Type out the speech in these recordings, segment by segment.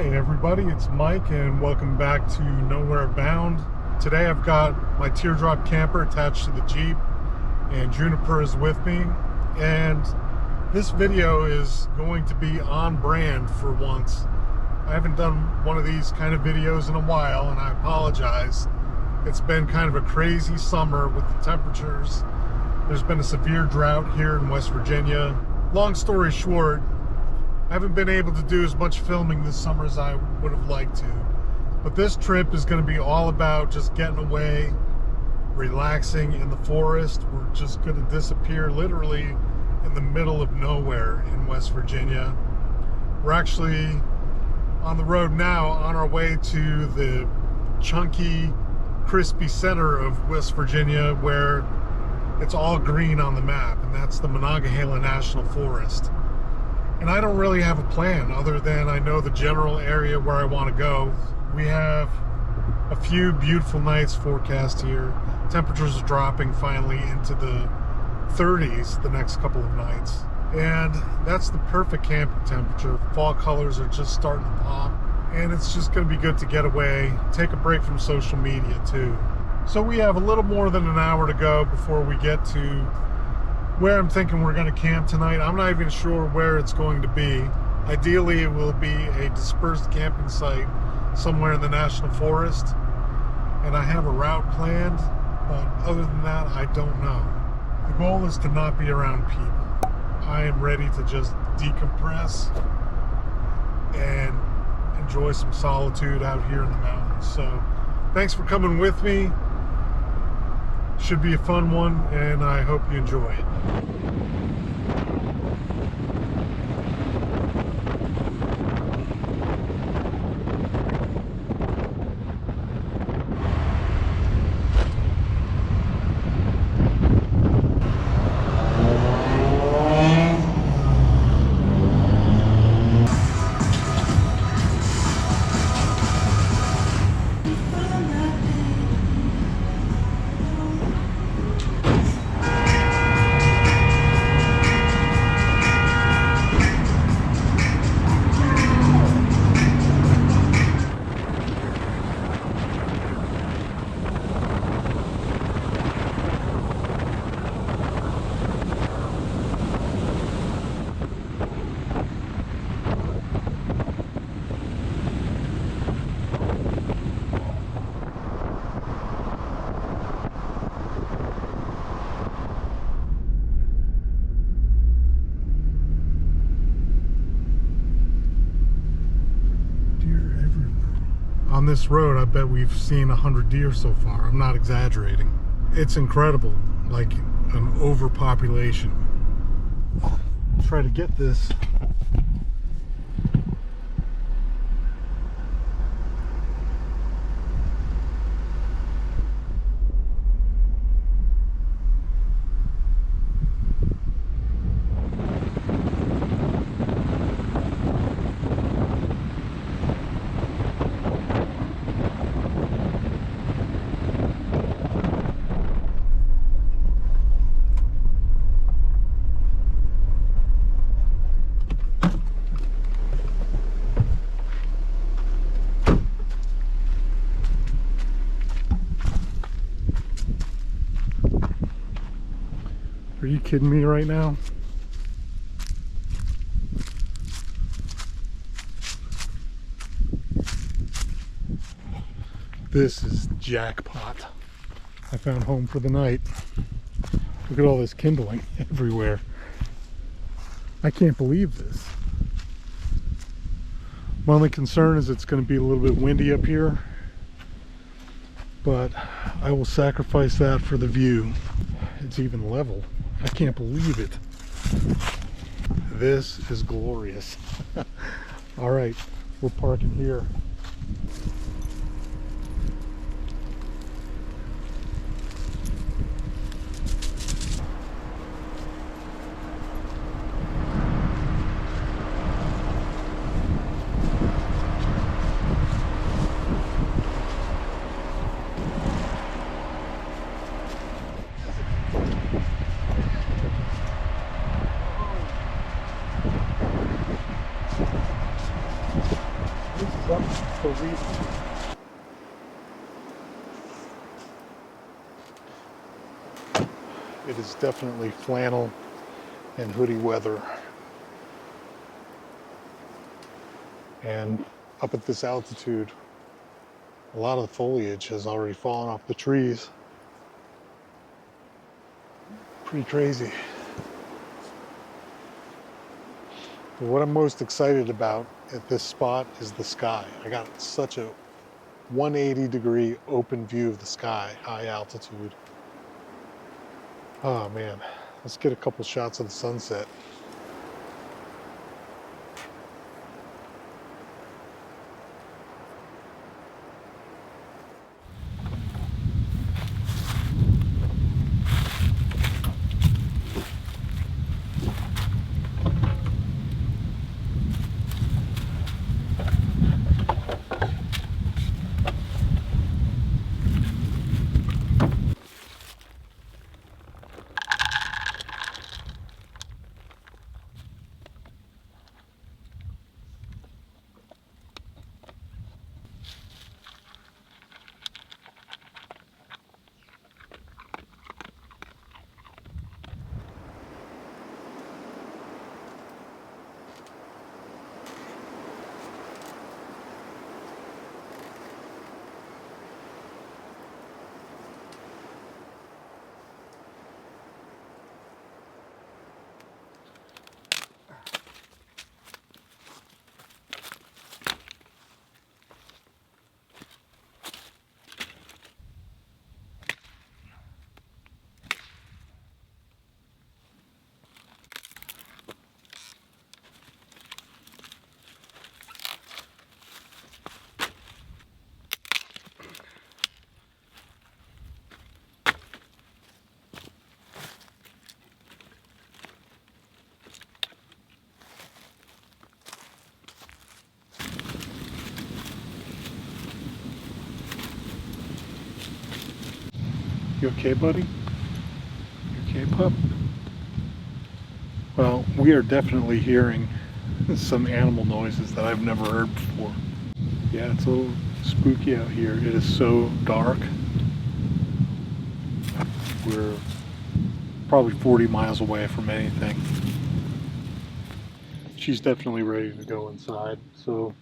Hey everybody, it's Mike and welcome back to Nowhere Bound. Today I've got my teardrop camper attached to the Jeep and Juniper is with me, and this video is going to be on brand for once. I haven't done one of these kind of videos in a while and I apologize. It's been kind of a crazy summer with the temperatures. There's been a severe drought here in West Virginia. Long story short, I haven't been able to do as much filming this summer as I would have liked to. But this trip is going to be all about just getting away, relaxing in the forest. We're just going to disappear literally in the middle of nowhere in West Virginia. We're actually on the road now on our way to the chunky, crispy center of West Virginia where it's all green on the map, and that's the Monongahela National Forest. And I don't really have a plan other than I know the general area where I want to go. We have a few beautiful nights forecast here. Temperatures are dropping finally into the 30s the next couple of nights. And that's the perfect camping temperature. Fall colors are just starting to pop. And it's just going to be good to get away, take a break from social media too. So we have a little more than an hour to go before we get to where I'm thinking we're going to camp tonight. I'm not even sure where it's going to be. Ideally, it will be a dispersed camping site somewhere in the National Forest. And I have a route planned, but other than that, I don't know. The goal is to not be around people. I am ready to just decompress and enjoy some solitude out here in the mountains. So thanks for coming with me. Should be a fun one, and I hope you enjoy it. On this road, I bet we've seen 100 deer so far. I'm not exaggerating. It's incredible, like an overpopulation. Try to get this. Are you kidding me right now? This is jackpot. I found home for the night. Look at all this kindling everywhere. I can't believe this. My only concern is it's going to be a little bit windy up here, but I will sacrifice that for the view. It's even level. I can't believe it. This is glorious. All right, we're parking here. reading. It is definitely flannel and hoodie weather. And up at this altitude, a lot of the foliage has already fallen off the trees. Pretty crazy. But what I'm most excited about at this spot is the sky. I got such a 180-degree open view of the sky, high altitude. Oh man, let's get a couple shots of the sunset. You okay, buddy? You okay, pup? Well, we are definitely hearing some animal noises that I've never heard before. Yeah, it's a little spooky out here. It is so dark. We're probably 40 miles away from anything. She's definitely ready to go inside, so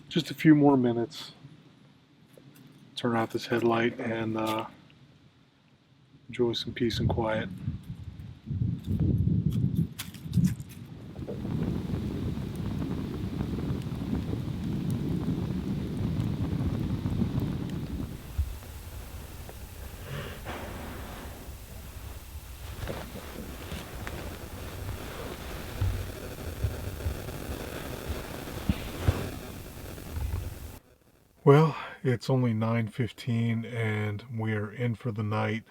just a few more minutes. Turn off this headlight and enjoy some peace and quiet. Well, it's only 9:15 and we are in for the night.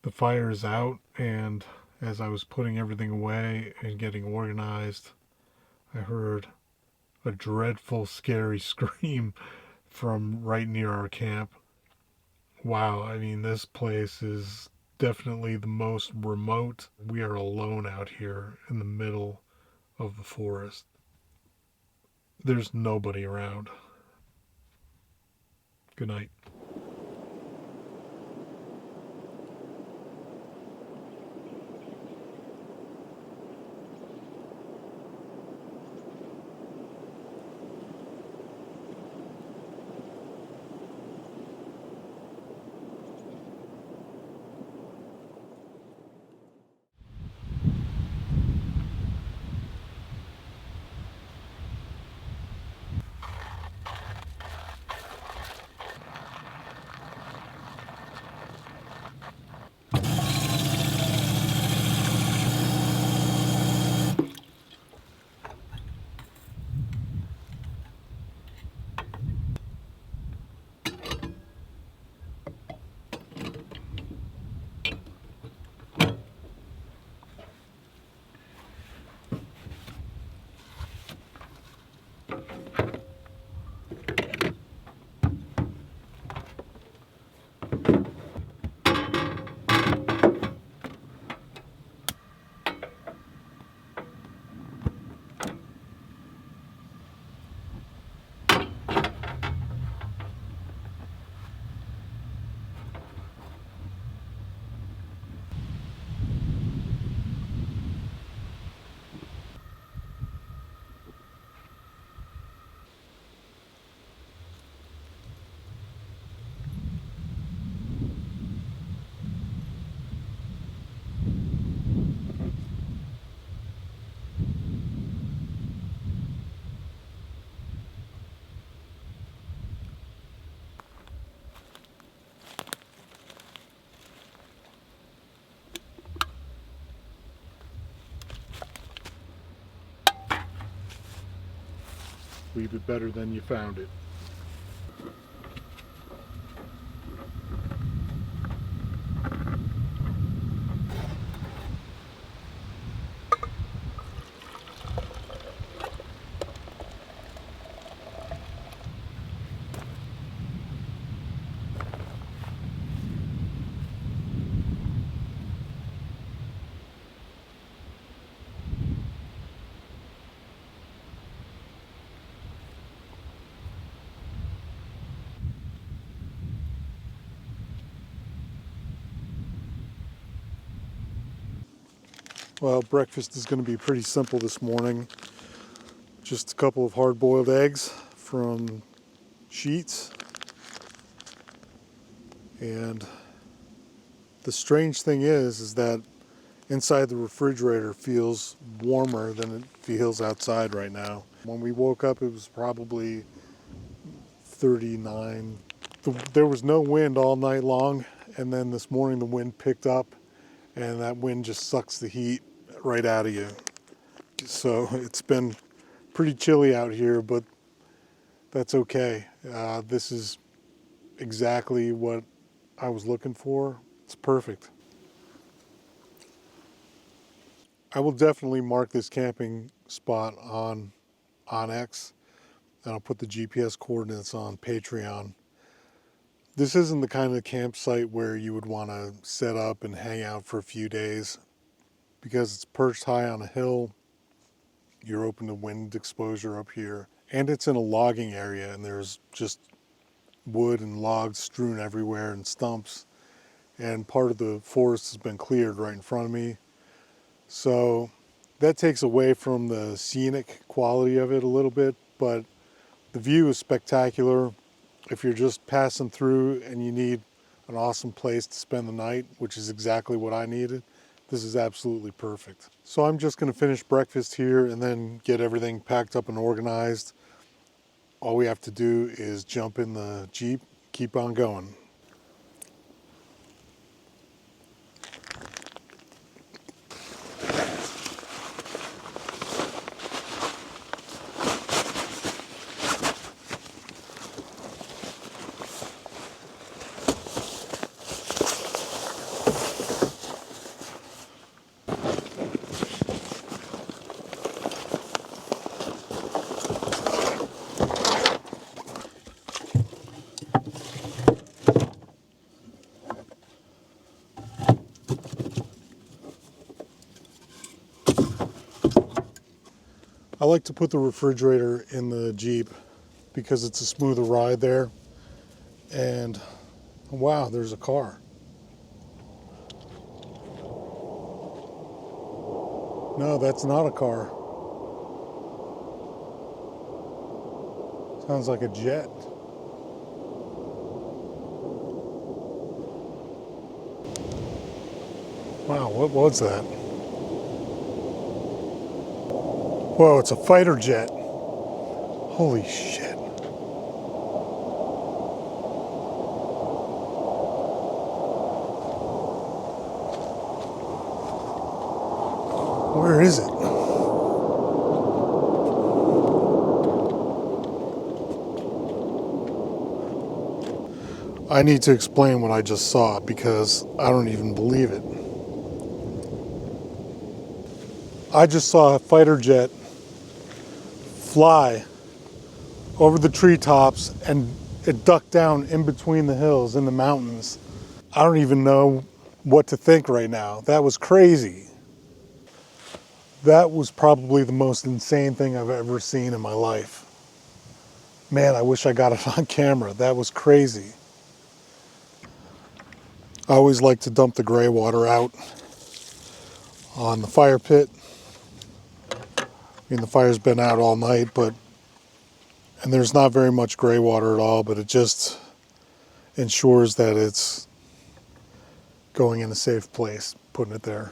The fire is out, and as I was putting everything away and getting organized, I heard a dreadful, scary scream from right near our camp. Wow, I mean, this place is definitely the most remote. We are alone out here in the middle of the forest. There's nobody around. Good night. leave it better than you found it. Well, breakfast is going to be pretty simple this morning. Just a couple of hard-boiled eggs from Sheets. And the strange thing is that inside the refrigerator feels warmer than it feels outside right now. When we woke up, it was probably 39. There was no wind all night long, and then this morning the wind picked up, and that wind just sucks the heat right out of you. So it's been pretty chilly out here, but that's okay. This is exactly what I was looking for. It's perfect. I will definitely mark this camping spot on Onyx, and I'll put the GPS coordinates on Patreon. This isn't the kind of campsite where you would want to set up and hang out for a few days, because it's perched high on a hill. You're open to wind exposure up here, and it's in a logging area, and there's just wood and logs strewn everywhere and stumps, and part of the forest has been cleared right in front of me. So that takes away from the scenic quality of it a little bit, but the view is spectacular. If you're just passing through and you need an awesome place to spend the night, which is exactly what I needed, this is absolutely perfect. So I'm just going to finish breakfast here and then get everything packed up and organized. All we have to do is jump in the Jeep, keep on going. I like to put the refrigerator in the Jeep because it's a smoother ride there. And wow, there's a car. No, that's not a car. Sounds like a jet. Wow, what was that? Whoa, it's a fighter jet. Holy shit. Where is it? I need to explain what I just saw because I don't even believe it. I just saw a fighter jet fly over the treetops and it ducked down in between the hills in the mountains. I don't even know what to think right now. That was crazy. That was probably the most insane thing I've ever seen in my life. Man, I wish I got it on camera. That was crazy. I always like to dump the gray water out on the fire pit. I mean, the fire's been out all night, and there's not very much gray water at all, but it just ensures that it's going in a safe place, putting it there.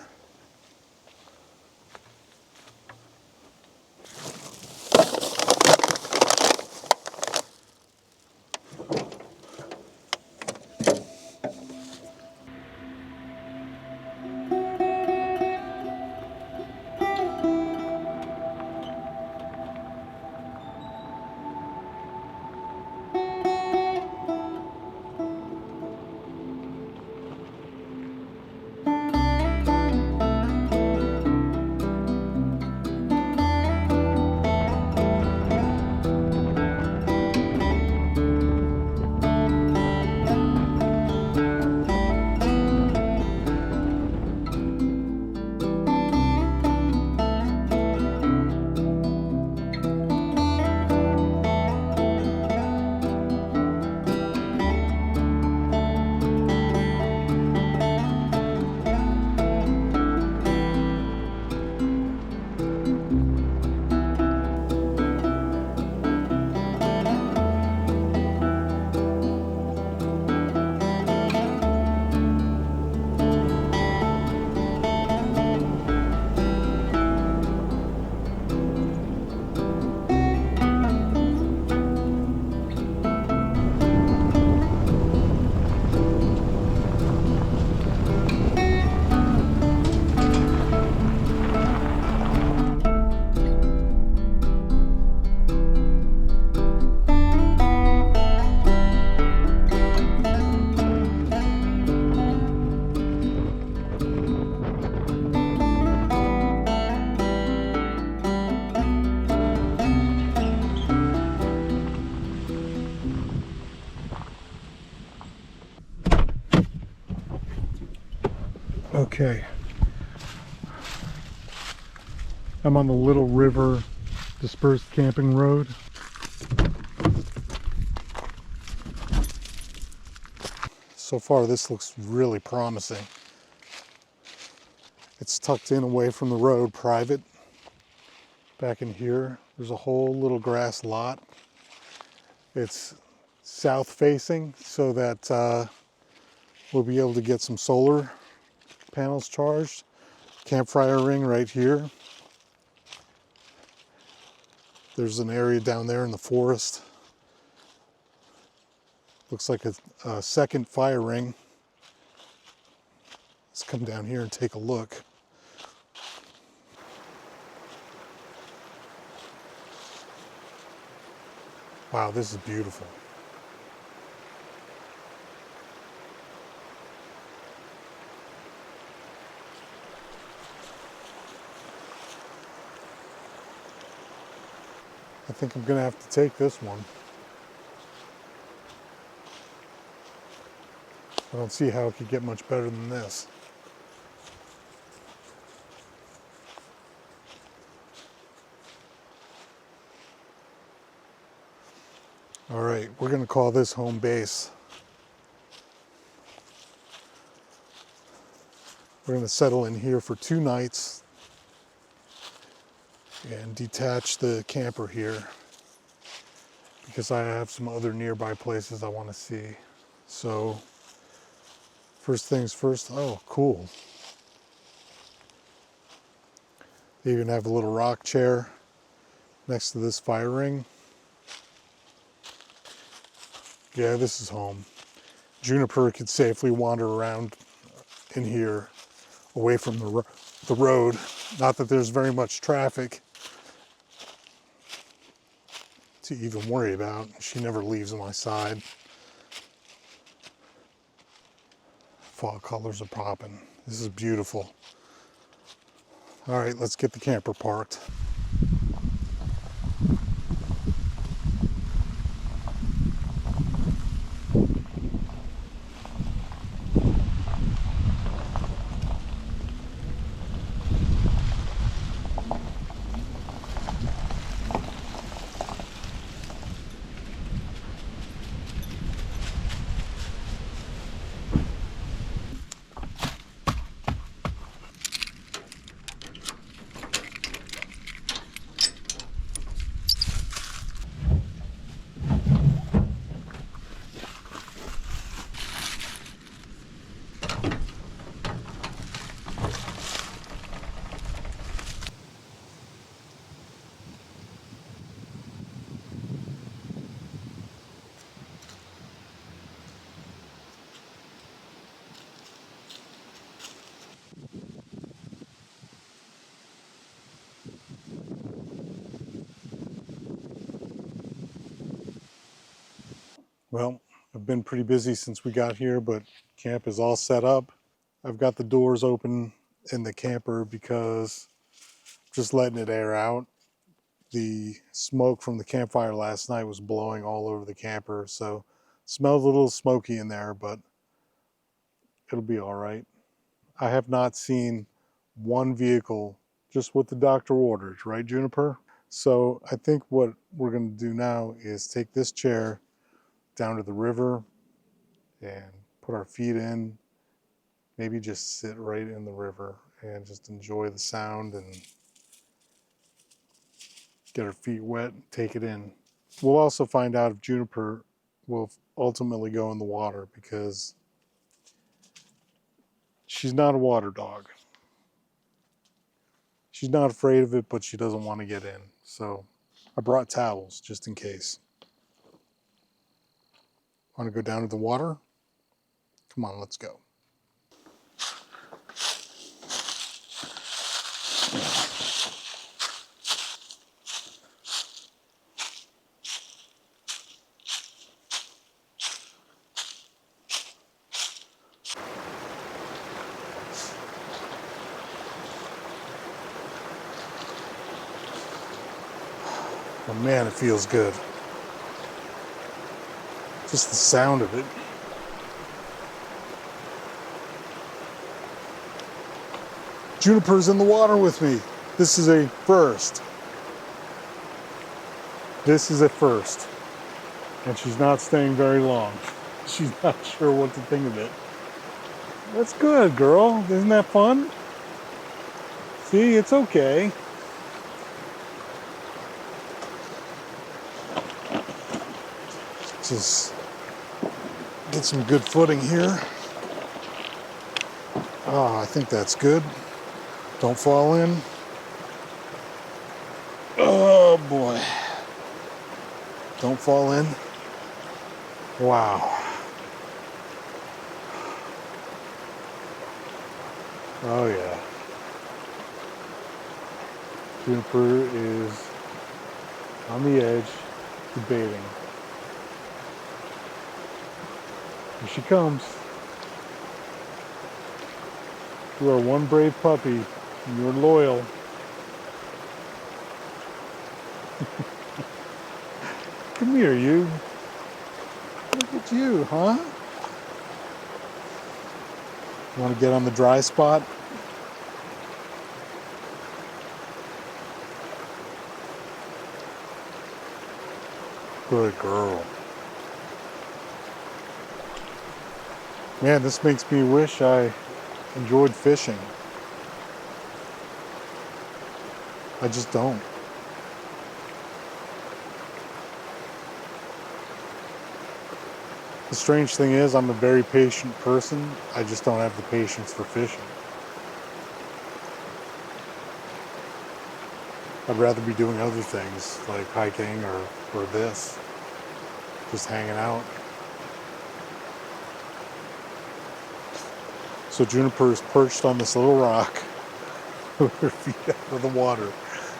Okay. I'm on the Little River Dispersed Camping Road. So far this looks really promising. It's tucked in away from the road, private. Back in here, there's a whole little grass lot. It's south facing so that we'll be able to get some solar panels charged. Campfire ring right here. There's an area down there in the forest. Looks like a second fire ring. Let's come down here and take a look. Wow, this is beautiful. I think I'm gonna have to take this one. I don't see how it could get much better than this. All right, we're gonna call this home base. We're gonna settle in here for 2 nights and detach the camper here because I have some other nearby places I want to see. So first things first. Oh, cool. They even have a little rock chair next to this fire ring. Yeah, this is home. Juniper could safely wander around in here away from the road. Not that there's very much traffic to even worry about. She never leaves my side. Fall colors are popping. This is beautiful. All right, let's get the camper parked. Well, I've been pretty busy since we got here, but camp is all set up. I've got the doors open in the camper because I'm just letting it air out. The smoke from the campfire last night was blowing all over the camper, so it smelled a little smoky in there, but it'll be all right. I have not seen one vehicle, just what the doctor orders, right, Juniper? So I think what we're going to do now is take this chair down to the river and put our feet in, maybe just sit right in the river and just enjoy the sound and get our feet wet and take it in. We'll also find out if Juniper will ultimately go in the water because she's not a water dog. She's not afraid of it, but she doesn't want to get in. So I brought towels just in case. Want to go down to the water? Come on, let's go. Oh man, it feels good. Just the sound of it. Juniper's in the water with me. This is a first. This is a first. And she's not staying very long. She's not sure what to think of it. That's good, girl. Isn't that fun? See, it's okay. Just get some good footing here. Oh, I think that's good. Don't fall in. Oh boy. Don't fall in. Wow. Oh yeah. Juniper is on the edge, debating. Here she comes. You are one brave puppy, and you're loyal. Come here, you. Look at you, huh? You want to get on the dry spot? Good girl. Man, this makes me wish I enjoyed fishing. I just don't. The strange thing is, I'm a very patient person. I just don't have the patience for fishing. I'd rather be doing other things, like hiking or this. Just hanging out. So Juniper is perched on this little rock with her feet out of the water,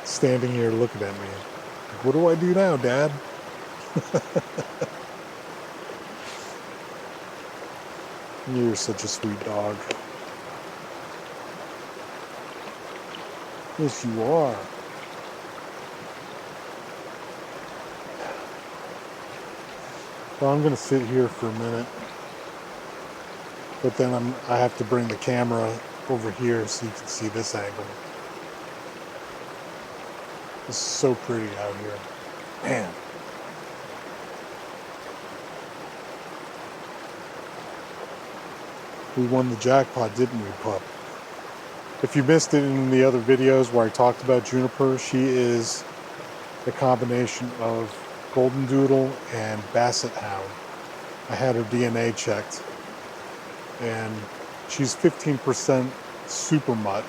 standing here looking at me. What do I do now, Dad? You're such a sweet dog. Yes, you are. Well, I'm going to sit here for a minute. But then I have to bring the camera over here so you can see this angle. This is so pretty out here. Man. We won the jackpot, didn't we, pup? If you missed it in the other videos where I talked about Juniper, she is a combination of golden doodle and basset hound. I had her DNA checked. And she's 15% super mutt,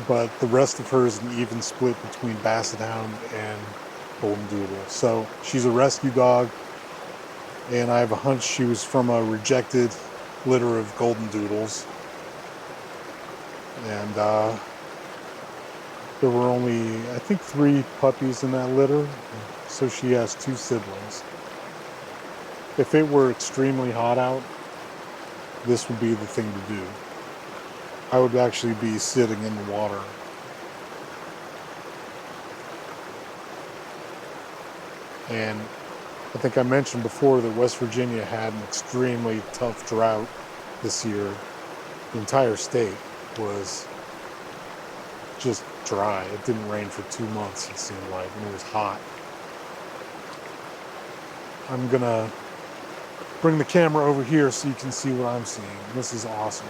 but the rest of her is an even split between basset hound and golden doodle. So she's a rescue dog, and I have a hunch she was from a rejected litter of golden doodles. And there were only, I think, 3 puppies in that litter, so she has 2 siblings. If it were extremely hot out, this would be the thing to do. I would actually be sitting in the water. And I think I mentioned before that West Virginia had an extremely tough drought this year. The entire state was just dry. It didn't rain for 2 months, it seemed like, and it was hot. I'm gonna bring the camera over here so you can see what I'm seeing. This is awesome.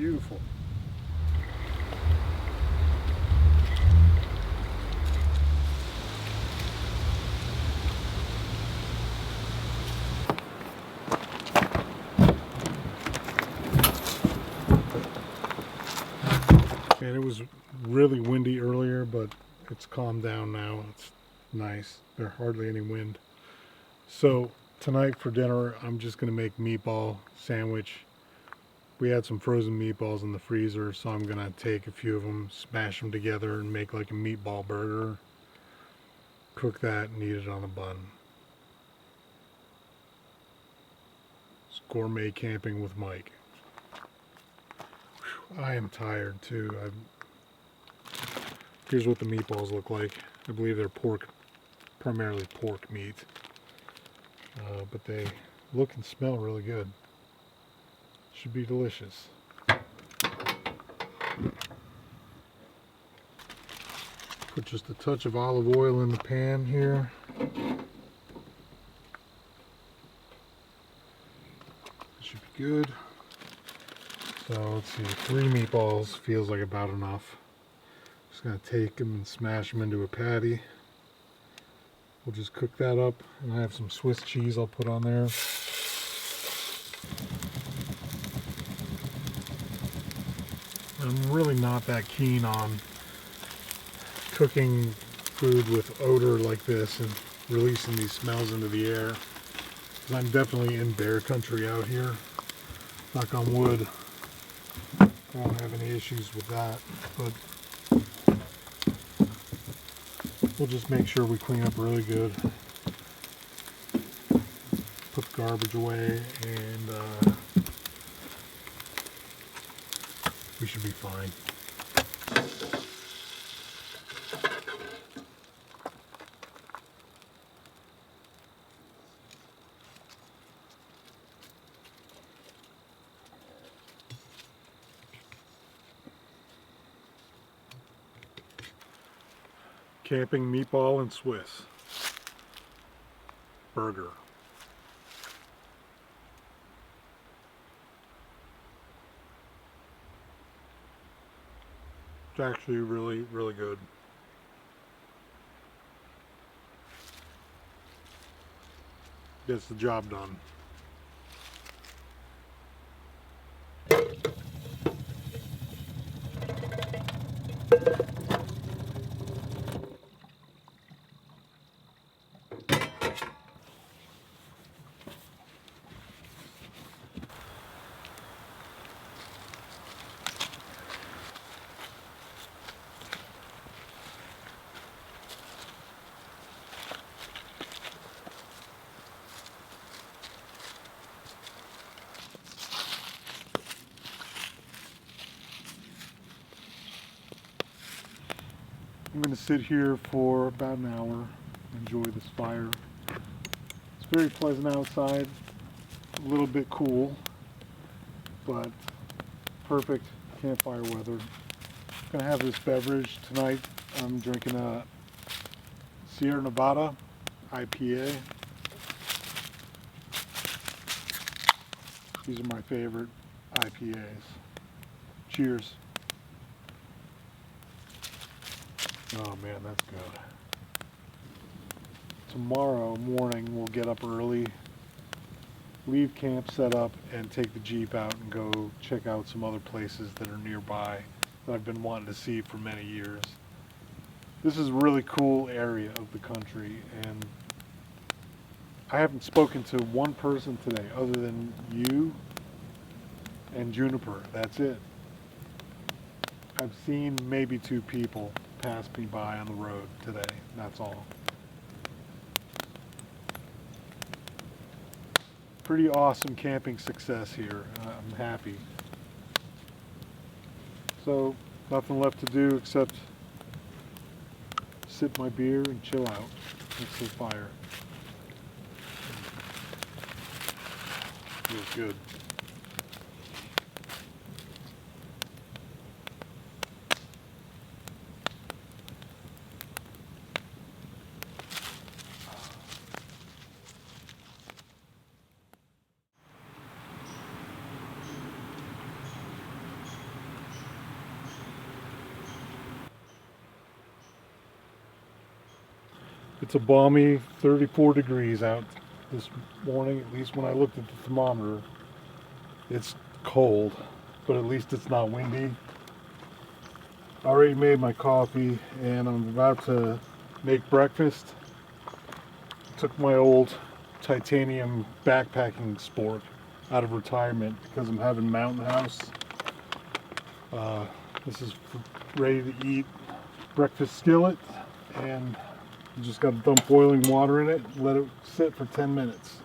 Beautiful. And it was really windy earlier, but it's calmed down now. It's nice. There's hardly any wind. So tonight for dinner, I'm just gonna make meatball sandwich. We had some frozen meatballs in the freezer, so I'm gonna take a few of them, smash them together, and make like a meatball burger. Cook that and eat it on a bun. It's gourmet camping with Mike. Whew, I am tired too. Here's what the meatballs look like. I believe they're primarily pork meat, but they look and smell really good. Should be delicious. Put just a touch of olive oil in the pan here. Should be good. So let's see, 3 meatballs feels like about enough. Just gonna take them and smash them into a patty. We'll just cook that up, and I have some Swiss cheese I'll put on there. I'm really not that keen on cooking food with odor like this and releasing these smells into the air. I'm definitely in bear country out here. Knock on wood. I don't have any issues with that, but we'll just make sure we clean up really good. Put the garbage away, and we should be fine. Camping meatball and Swiss burger. It's actually really, really good. Gets the job done. I'm going to sit here for about an hour, enjoy this fire. It's very pleasant outside, a little bit cool, but perfect campfire weather. I'm going to have this beverage tonight. I'm drinking a Sierra Nevada IPA. These are my favorite IPAs. Cheers. Oh man, that's good. Tomorrow morning we'll get up early, leave camp set up, and take the Jeep out and go check out some other places that are nearby that I've been wanting to see for many years. This is a really cool area of the country, and I haven't spoken to one person today other than you and Juniper. That's it. I've seen maybe 2 people pass me by on the road today. That's all. Pretty awesome camping success here. I'm happy. So nothing left to do except sip my beer and chill out next to the fire. Feels good. It's a balmy 34 degrees out this morning, at least when I looked at the thermometer. It's cold, but at least it's not windy. I already made my coffee and I'm about to make breakfast. Took my old titanium backpacking sport out of retirement because I'm having mountain house. This is ready to eat breakfast skillet, and you just got to dump boiling water in it and let it sit for 10 minutes.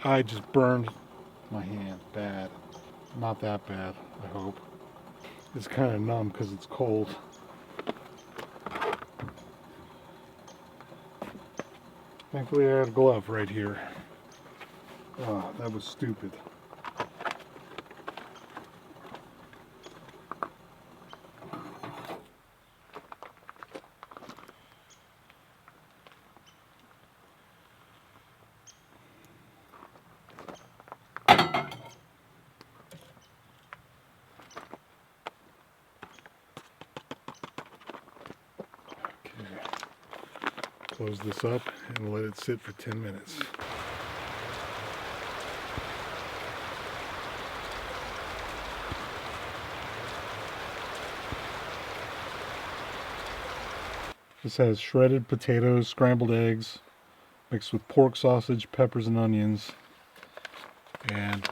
I just burned my hand bad. Not that bad, I hope. It's kind of numb because it's cold. Thankfully I had a glove right here. Oh, that was stupid. Close this up and let it sit for 10 minutes. This has shredded potatoes, scrambled eggs, mixed with pork sausage, peppers, and onions. And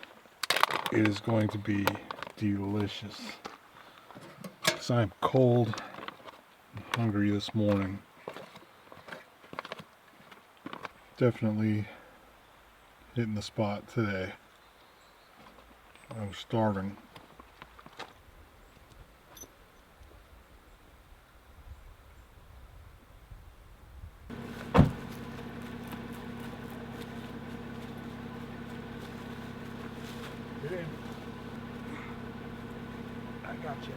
it is going to be delicious. Because I'm cold and hungry this morning. Definitely hitting the spot today. I'm starving. Get in. I got you.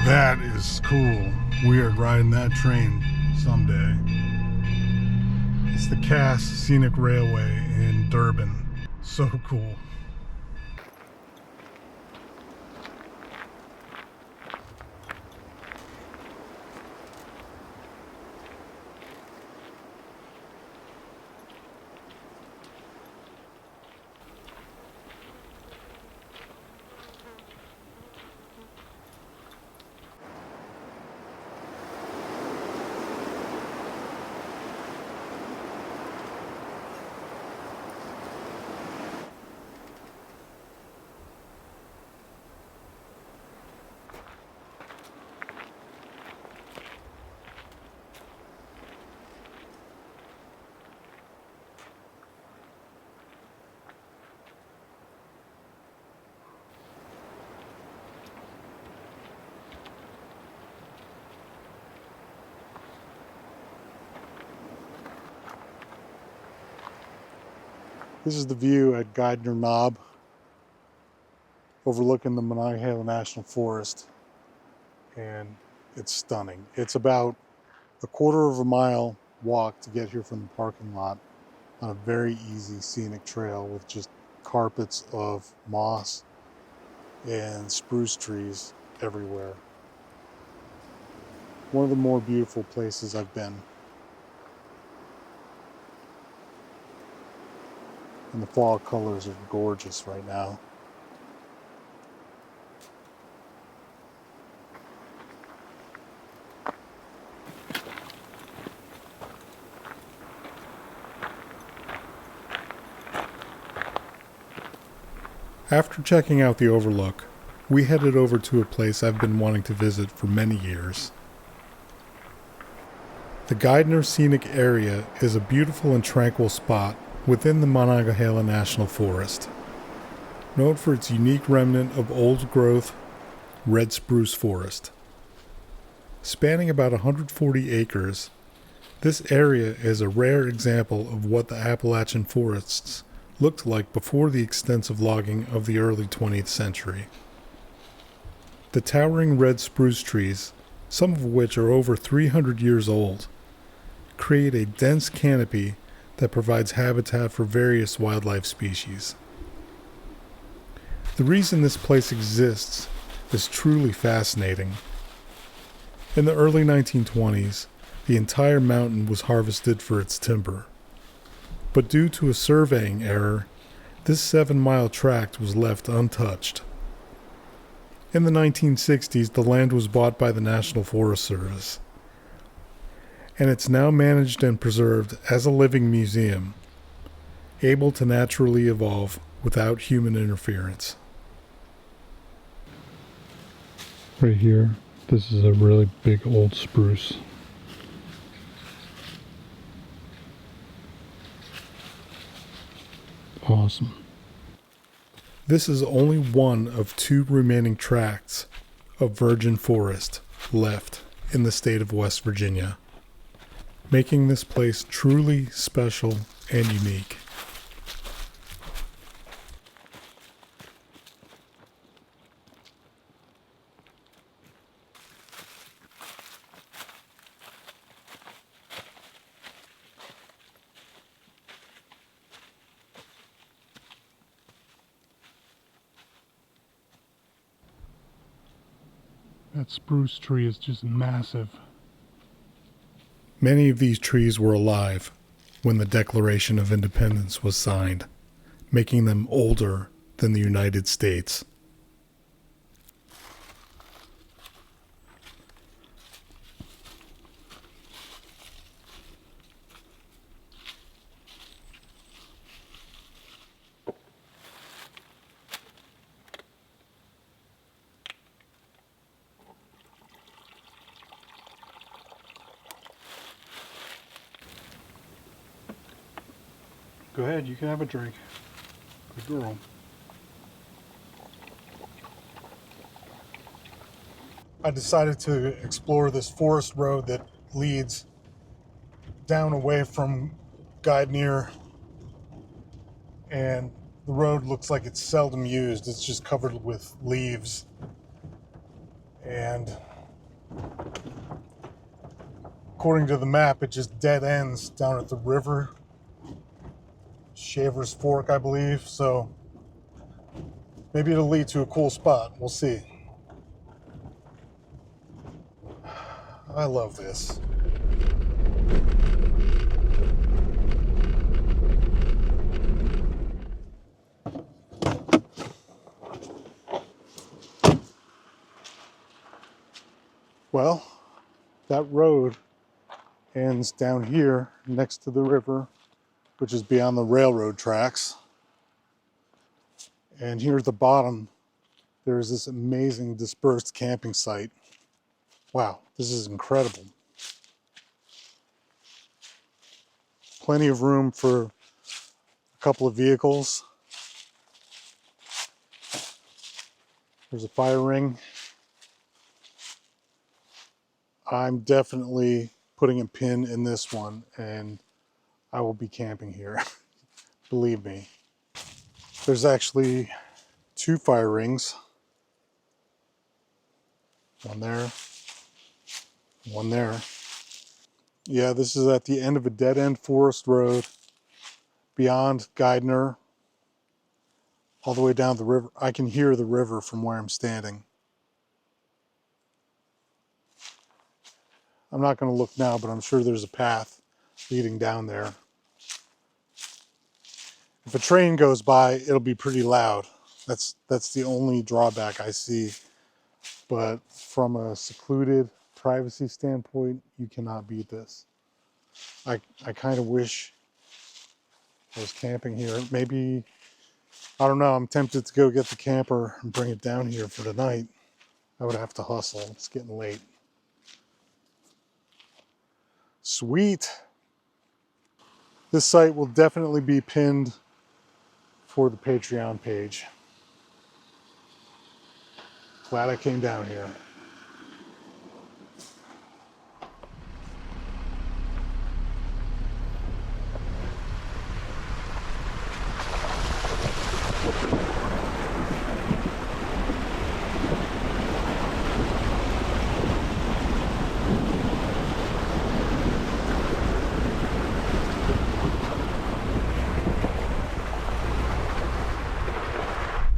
That is cool. Weird riding that train someday. It's the Cass Scenic Railway in Durban. So cool. This is the view at Geithner Knob, overlooking the Monongahela National Forest, and it's stunning. It's about a quarter of a mile walk to get here from the parking lot on a very easy scenic trail with just carpets of moss and spruce trees everywhere. One of the more beautiful places I've been. And the fall colors are gorgeous right now. After checking out the overlook, we headed over to a place I've been wanting to visit for many years. The Geithner Scenic Area is a beautiful and tranquil spot within the Monongahela National Forest. Known for its unique remnant of old-growth red spruce forest. Spanning about 140 acres, this area is a rare example of what the Appalachian forests looked like before the extensive logging of the early 20th century. The towering red spruce trees, some of which are over 300 years old, create a dense canopy that provides habitat for various wildlife species. The reason this place exists is truly fascinating. In the early 1920s, the entire mountain was harvested for its timber. But due to a surveying error, this 7-mile tract was left untouched. In the 1960s, the land was bought by the National Forest Service, and it's now managed and preserved as a living museum, able to naturally evolve without human interference. Right here, this is a really big old spruce. Awesome. This is only one of 2 remaining tracts of virgin forest left in the state of West Virginia, making this place truly special and unique. That spruce tree is just massive. Many of these trees were alive when the Declaration of Independence was signed, making them older than the United States. Go ahead, you can have a drink. Good girl. I decided to explore this forest road that leads down away from Geithner, and the road looks like it's seldom used. It's just covered with leaves, and according to the map, it just dead ends down at the river. Shaver's Fork, I believe, so maybe it'll lead to a cool spot. We'll see. I love this. Well, that road ends down here next to the river, which is beyond the railroad tracks. And here at the bottom, there's this amazing dispersed camping site. Wow, this is incredible. Plenty of room for a couple of vehicles. There's a fire ring. I'm definitely putting a pin in this one, and I will be camping here. believe me. There's actually 2 fire rings. One there, one there. Yeah, this is at the end of a dead-end forest road beyond Geidner, all the way down the river. I can hear the river from where I'm standing. I'm not going to look now, but I'm sure there's a path leading down there. If a train goes by, it'll be pretty loud. That's the only drawback I see. But from a secluded privacy standpoint, you cannot beat this. I kind of wish I was camping here. Maybe, I don't know, I'm tempted to go get the camper and bring it down here for tonight. I would have to hustle. It's getting late. Sweet. This site will definitely be pinned for the Patreon page. Glad I came down here.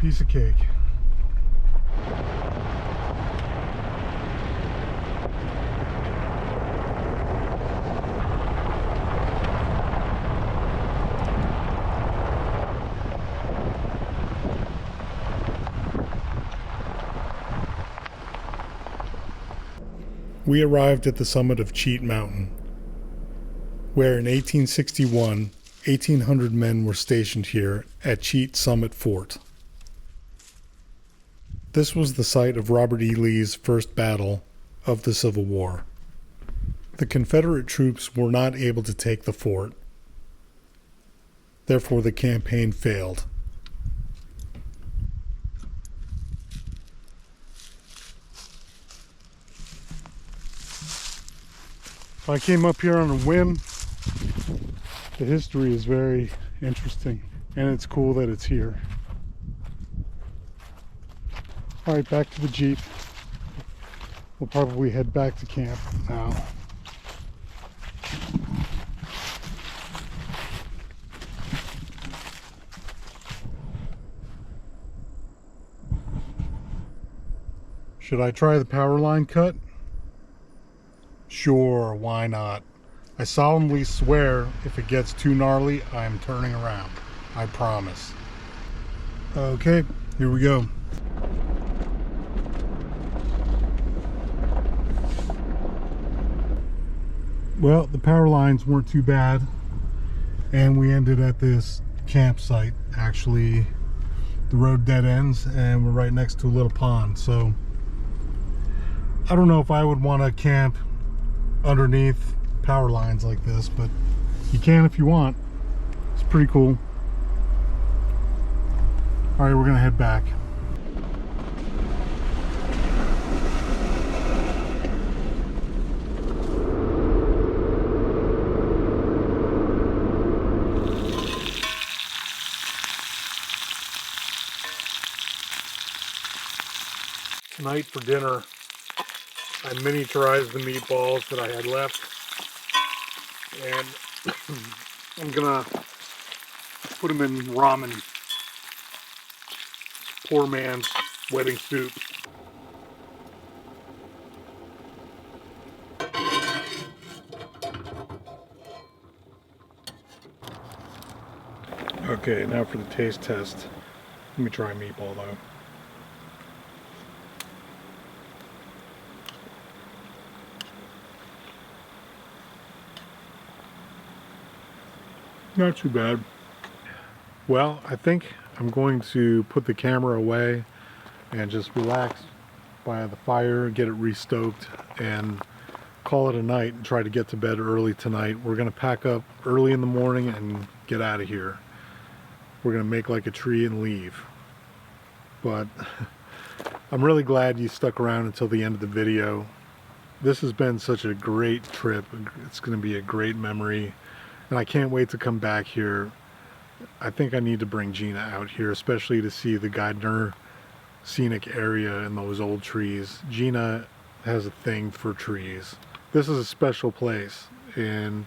Piece of cake. We arrived at the summit of Cheat Mountain, where in 1861, 1,800 men were stationed here at Cheat Summit Fort. This was the site of Robert E. Lee's first battle of the Civil War. The Confederate troops were not able to take the fort. Therefore, the campaign failed. I came up here on a whim. The history is very interesting, and it's cool that it's here. All right, back to the Jeep. We'll probably head back to camp now. Should I try the power line cut? Sure, why not? I solemnly swear if it gets too gnarly, I'm turning around. I promise. Okay, here we go. Well, the power lines weren't too bad, and we ended at this campsite. Actually, the road dead ends, and we're right next to a little pond, so I don't know if I would want to camp underneath power lines like this, but you can if you want. It's pretty cool. All right, we're gonna head back. Tonight for dinner, I miniaturized the meatballs that I had left, and I'm gonna put them in ramen. Poor man's wedding soup. Okay, now for the taste test. Let me try a meatball though. Not too bad. Well, I think I'm going to put the camera away and just relax by the fire, get it restoked, and call it a night and try to get to bed early tonight. We're going to pack up early in the morning and get out of here. We're going to make like a tree and leave. But I'm really glad you stuck around until the end of the video. This has been such a great trip. It's going to be a great memory. And I can't wait to come back here I think I need to bring Gina out here, especially to see the Geithner scenic area and those old trees. Gina has a thing for trees. This is a special place, and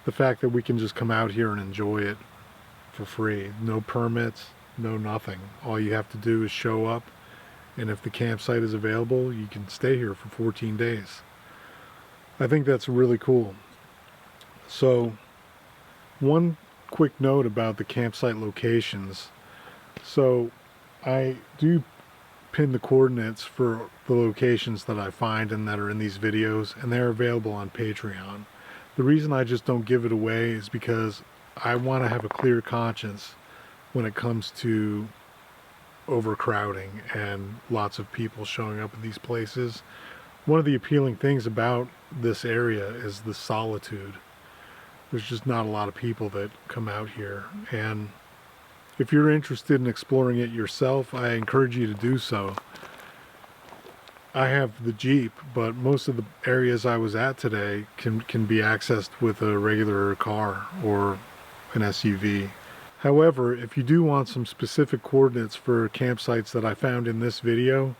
the fact that we can just come out here and enjoy it for free, no permits, no nothing. All you have to do is show up, and if the campsite is available, you can stay here for 14 days. I think that's really cool. So, one quick note about the campsite locations. So, I do pin the coordinates for the locations that I find and that are in these videos, and they're available on Patreon. The reason I just don't give it away is because I want to have a clear conscience when it comes to overcrowding and lots of people showing up at these places. One of the appealing things about this area is the solitude. There's just not a lot of people that come out here, and if you're interested in exploring it yourself, I encourage you to do so. I have the Jeep, but most of the areas I was at today can be accessed with a regular car or an SUV. However, if you do want some specific coordinates for campsites that I found in this video,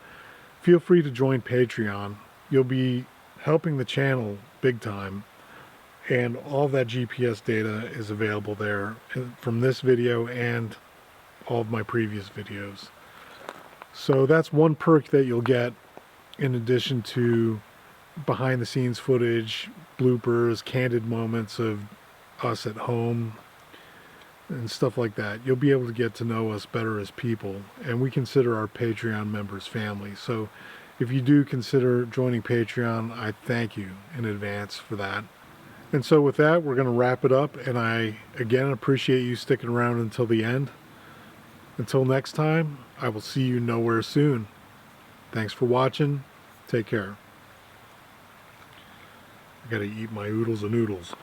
feel free to join Patreon. You'll be helping the channel big time, and all that GPS data is available there from this video and all of my previous videos. So that's one perk that you'll get, in addition to behind the scenes footage, bloopers, candid moments of us at home, and stuff like that. You'll be able to get to know us better as people, and we consider our Patreon members family. So if you do consider joining Patreon, I thank you in advance for that. And so with that, we're going to wrap it up, and I again appreciate you sticking around until the end. Until next time, I will see you nowhere soon. Thanks for watching. Take care. I gotta eat my oodles and noodles.